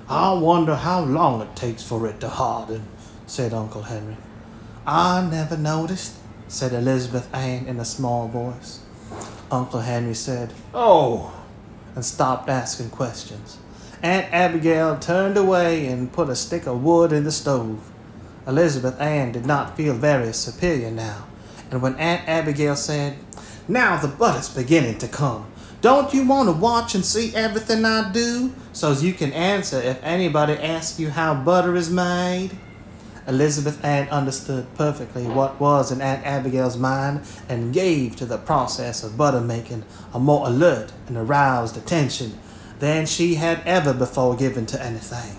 Speaker 1: "I wonder how long it takes for it to harden," said Uncle Henry. "I never noticed," said Elizabeth Ann in a small voice. Uncle Henry said, "Oh," and stopped asking questions. Aunt Abigail turned away and put a stick of wood in the stove. Elizabeth Ann did not feel very superior now, and when Aunt Abigail said, "Now the butter's beginning to come. Don't you want to watch and see everything I do, so's you can answer if anybody asks you how butter is made?" Elizabeth Ann understood perfectly what was in Aunt Abigail's mind and gave to the process of butter making a more alert and aroused attention than she had ever before given to anything.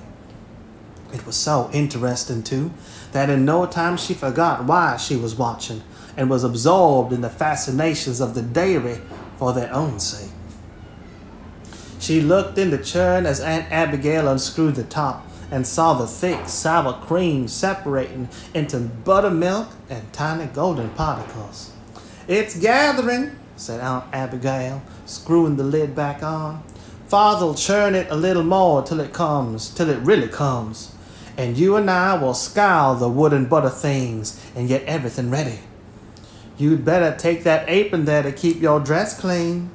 Speaker 1: It was so interesting, too, that in no time she forgot why she was watching and was absorbed in the fascinations of the dairy for their own sake. She looked in the churn as Aunt Abigail unscrewed the top and saw the thick, sour cream separating into buttermilk and tiny golden particles. "It's gathering," said Aunt Abigail, screwing the lid back on. "Father'll churn it a little more till it really comes. And you and I will scour the wooden butter things and get everything ready. You'd better take that apron there to keep your dress clean."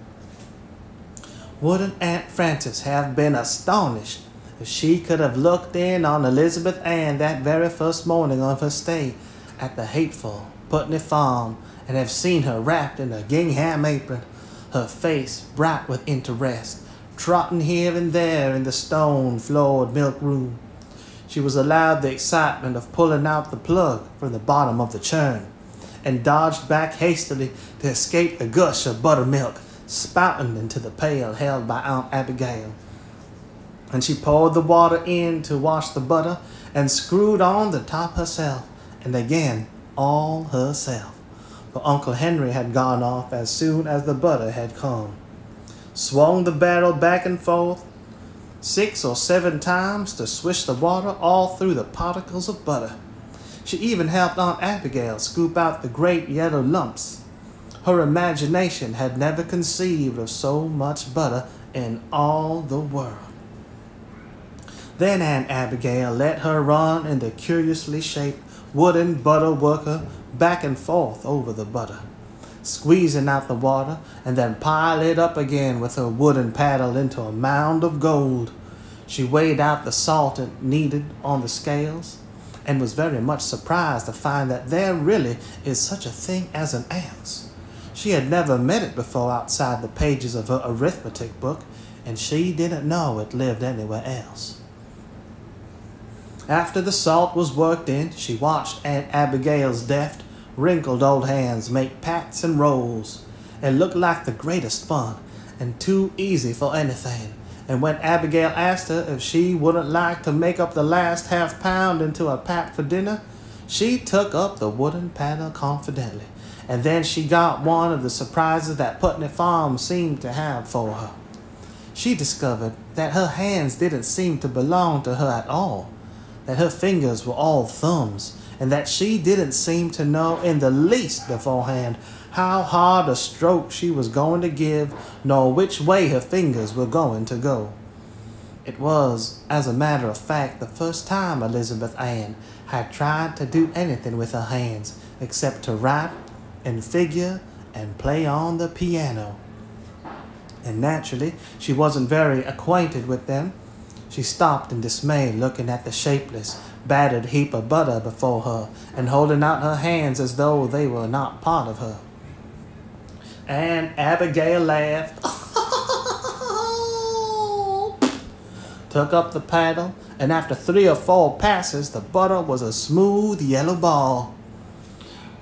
Speaker 1: Wouldn't Aunt Frances have been astonished if she could have looked in on Elizabeth Ann that very first morning of her stay at the hateful Putney Farm and have seen her wrapped in a gingham apron, her face bright with interest, trotting here and there in the stone-floored milk room. She was allowed the excitement of pulling out the plug from the bottom of the churn, and dodged back hastily to escape the gush of buttermilk spouting into the pail held by Aunt Abigail. And she poured the water in to wash the butter and screwed on the top herself, and again all herself, for Uncle Henry had gone off as soon as the butter had come. Swung the barrel back and forth 6 or 7 times to swish the water all through the particles of butter. She even helped Aunt Abigail scoop out the great yellow lumps. Her imagination had never conceived of so much butter in all the world. Then Aunt Abigail let her run in the curiously shaped wooden butter worker back and forth over the butter, squeezing out the water and then pile it up again with her wooden paddle into a mound of gold. She weighed out the salt it needed on the scales and was very much surprised to find that there really is such a thing as an ounce. She had never met it before outside the pages of her arithmetic book, and she didn't know it lived anywhere else. After the salt was worked in, she watched Aunt Abigail's deft, wrinkled old hands make pats and rolls. It looked like the greatest fun, and too easy for anything. And when Abigail asked her if she wouldn't like to make up the last half-pound into a pat for dinner, she took up the wooden paddle confidently, and then she got one of the surprises that Putney Farm seemed to have for her. She discovered that her hands didn't seem to belong to her at all, that her fingers were all thumbs, and that she didn't seem to know in the least beforehand how hard a stroke she was going to give, nor which way her fingers were going to go. It was, as a matter of fact, the first time Elizabeth Ann had tried to do anything with her hands except to write and figure and play on the piano. And naturally, she wasn't very acquainted with them. She stopped in dismay, looking at the shapeless, battered heap of butter before her and holding out her hands as though they were not part of her. And Abigail laughed, took up the paddle, and after 3 or 4 passes, the butter was a smooth yellow ball.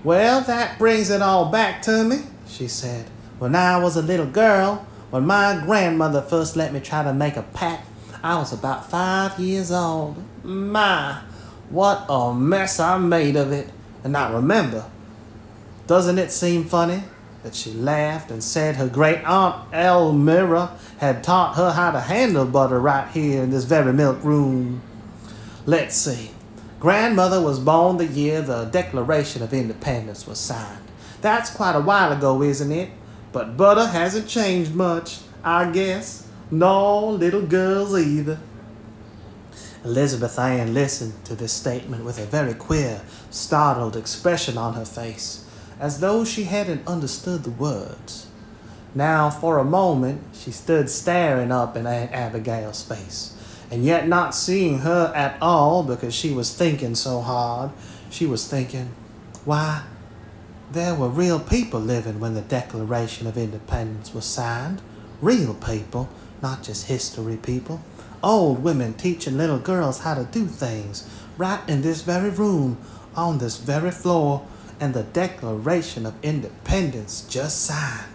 Speaker 1: "Well, that brings it all back to me," she said. "When I was a little girl, when my grandmother first let me try to make a pat, I was about 5 years old. My, what a mess I made of it. And I remember, doesn't it seem funny that she laughed and said her great aunt Elmira had taught her how to handle butter right here in this very milk room? Let's see. Grandmother was born the year the Declaration of Independence was signed. That's quite a while ago, isn't it? But butter hasn't changed much, I guess. No little girls either." Elizabeth Ann listened to this statement with a very queer, startled expression on her face, as though she hadn't understood the words. Now, for a moment, she stood staring up in Aunt Abigail's face, and yet not seeing her at all because she was thinking so hard. She was thinking, why, there were real people living when the Declaration of Independence was signed. Real people, not just history people. Old women teaching little girls how to do things right in this very room, on this very floor, and the Declaration of Independence just signed.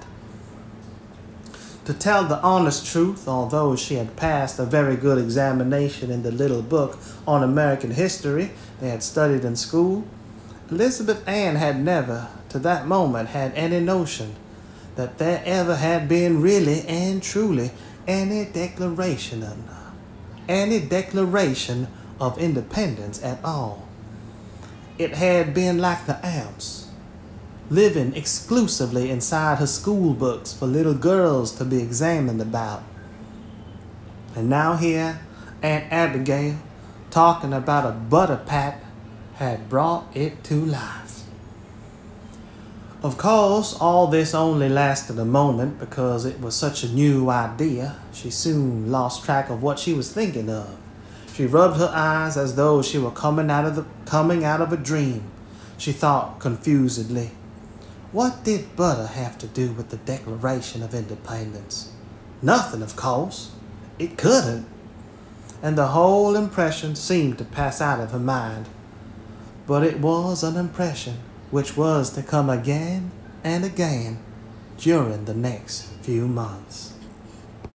Speaker 1: To tell the honest truth, although she had passed a very good examination in the little book on American history they had studied in school, Elizabeth Ann had never, to that moment, had any notion that there ever had been really and truly any declaration of independence at all. It had been like the Amps, living exclusively inside her school books for little girls to be examined about. And now here, Aunt Abigail, talking about a butter pat, had brought it to life. Of course, all this only lasted a moment because it was such a new idea. She soon lost track of what she was thinking of. She rubbed her eyes as though she were coming out of a dream. She thought confusedly, what did butter have to do with the Declaration of Independence? Nothing, of course. It couldn't. And the whole impression seemed to pass out of her mind. But it was an impression which was to come again and again during the next few months.